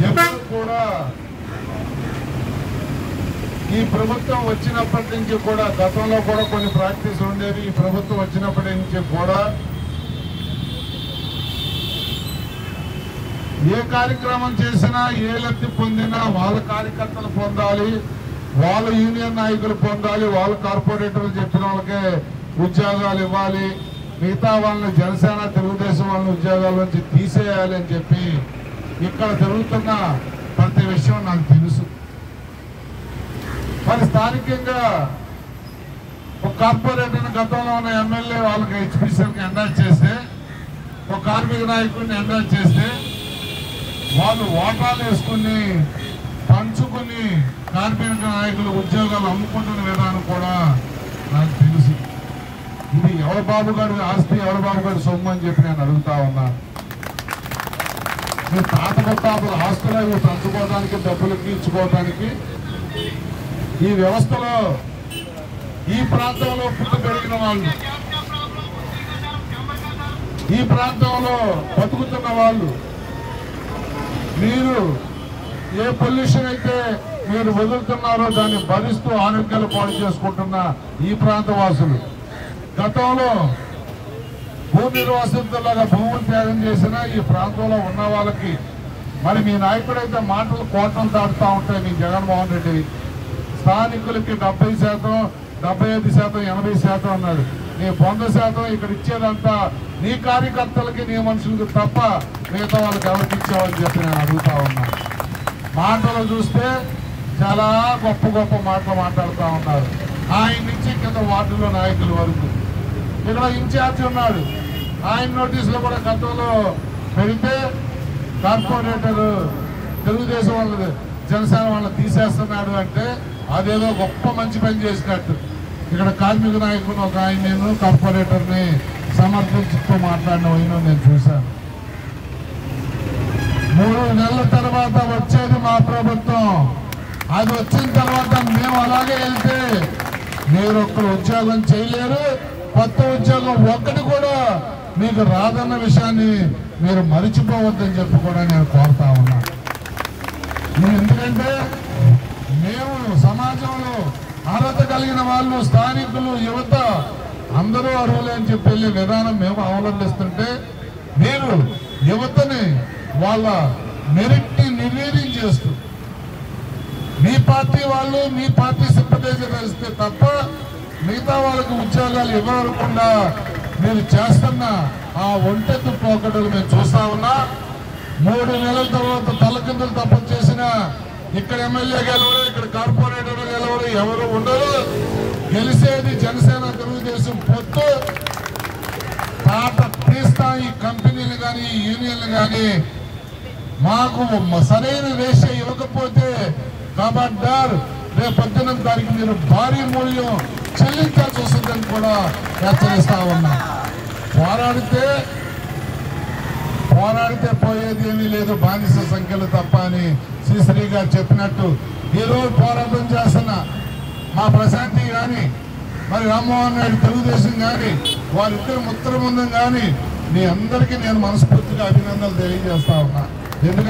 ఎప్పుడు కూడా ఈ ప్రభుత్వం వచ్చినప్పటి నుంచి కూడా గతంలో కూడా కొన్ని ప్రాక్టీస్ ఉండేవి. ఈ ప్రభుత్వం వచ్చినప్పటి నుంచి కూడా ఏ కార్యక్రమం చేసినా ఏ లబ్ధి పొందినా వాళ్ళ కార్యకర్తలు పొందాలి, వాళ్ళ యూనియన్ నాయకులు పొందాలి, వాళ్ళ కార్పొరేటర్లు చెప్పిన వాళ్ళకే ఉద్యోగాలు ఇవ్వాలి, మిగతా వాళ్ళని జనసేన తెలుగుదేశం వాళ్ళని ఉద్యోగాల నుంచి తీసేయాలి అని చెప్పి ఇక్కడ జరుగుతున్న ప్రతి విషయం నాకు తెలుసు. మరి స్థానికంగా ఒక కార్పొరేటర్ గతంలో ఉన్న ఎమ్మెల్యే వాళ్ళకి హెచ్పిసిఎల్కి ఎండాజ్ చేస్తే, ఒక కార్మిక నాయకుడిని ఎండాజ్ చేస్తే వాళ్ళు ఓటాలు వేసుకుని పంచుకుని కార్మిక నాయకులు ఉద్యోగాలు అమ్ముకుంటున్న విధానం కూడా నాకు తెలుసు. ఇది ఎవరి బాబు గారి ఆస్తి, ఎవరి బాబు గారి సొమ్ము అని చెప్పి నేను అడుగుతా ఉన్నా. మీ తాత ముత్తాతల ఆస్తులు ఇవి పంచుకోవడానికి, డబ్బులకి ఇచ్చుకోవడానికి ఈ వ్యవస్థలో ఈ ప్రాంతంలో పుట్టి పెరిగిన వాళ్ళు, ఈ ప్రాంతంలో బతుకుతున్న వాళ్ళు, మీరు ఏ పొల్యూషన్ అయితే మీరు వదులుతున్నారో దాన్ని భరిస్తూ ఆరోగ్యాలు పాడు చేసుకుంటున్న ఈ ప్రాంత వాసులు, గతంలో భూ నిర్వాసితులాగా భూములు త్యాగం చేసిన ఈ ప్రాంతంలో ఉన్న వాళ్ళకి మరి మీ నాయకుడైతే మాటలు కోటలు దాటుతూ ఉంటాయి. మీ జగన్మోహన్ రెడ్డి స్థానికులకి 70%, 75%, 80% అన్నాడు. నీ 100% ఇక్కడ ఇచ్చేదంతా నీ కార్యకర్తలకి, నీ మనుషులకి తప్ప మిగతా వాళ్ళకి ఎవరికి ఇచ్చావని చెప్పి నేను అడుగుతా ఉన్నాను. మాటలు చూస్తే చాలా గొప్ప గొప్ప మాటలు మాట్లాడుతూ ఉన్నారు. ఆయన నుంచి కింద వార్డులో నాయకుల వరకు. ఇక్కడ ఇన్ఛార్జి ఉన్నాడు, ఆయన నోటీసులో కూడా గతంలో పెడితే కార్పొరేటర్ తెలుగుదేశం వాళ్ళది జనసేన వాళ్ళని తీసేస్తున్నాడు అంటే అదేదో గొప్ప మంచి పని చేసినట్టు. ఇక్కడ కార్మిక నాయకుడు ఒక ఆయన నేను కార్పొరేటర్ని సమర్థించుతూ మాట్లాడిన నేను చూశాను. 3 నెలల తర్వాత వచ్చేది మా ప్రభుత్వం. అది వచ్చిన తర్వాత మేము అలాగే వెళ్తే మీరు ఒక్కరు ఉద్యోగం చేయలేరు, కొత్త ఉద్యోగం ఒక్కటి కూడా మీకు రాదన్న విషయాన్ని మీరు మరిచిపోవద్దని చెప్పి కూడా నేను కోరుతా ఉన్నా. ఎందుకంటే మేము సమాజంలో అర్హత కలిగిన వాళ్ళు, స్థానికులు, యువత అందరూ అర్హులే అని చెప్పి వెళ్ళే విధానం మేము అవలంబిస్తుంటే మీరు యువతని వాళ్ళ మెరిట్ని నిర్వీర్యం చేస్తూ మీ పార్టీ వాళ్ళు, మీ పార్టీ సింపథైజర్ కలిస్తే తప్ప మిగతా వాళ్ళకి ఉద్యోగాలు ఇవ్వకుండా మీరు చేస్తున్న ఆ ఒంటెత్తు పోకడలు మేము చూస్తా ఉన్నా. 3 నెలల తర్వాత తలకిందులు తప్ప చేసిన ఇక్కడ ఎమ్మెల్యే గెలవరు, ఇక్కడ కార్పొరేటర్ గెలవరు, ఎవరు ఉండరు. గెలిసేది జనసేన తెలుగుదేశం పొత్తు. తాట తీస్తా ఈ కంపెనీలు కానీ, ఈ యూనియన్లు కానీ మాకు సరైన రేషియో ఇవ్వకపోతే ఖబర్దార్ రేపు 18వ తారీఖు మీరు భారీ మూల్యం చెల్లించాల్సి వస్తుందని కూడా హెచ్చరిస్తా ఉన్నా. పోరాడితే పోయేది ఏమీ లేదు, బానిస సంఖ్యలు తప్ప అని శ్రీ గారు చెప్పినట్టు ఈరోజు పోరాటం చేస్తున్న మా ప్రశాంతి కానీ, మరి రామ్మోహన్ నాయుడు తెలుగుదేశం కానీ, వారిద్దరు ముత్తర ముందు కానీ మీ అందరికీ నేను మనస్ఫూర్తిగా అభినందనలు తెలియజేస్తా ఉన్నా. ఎందుకంటే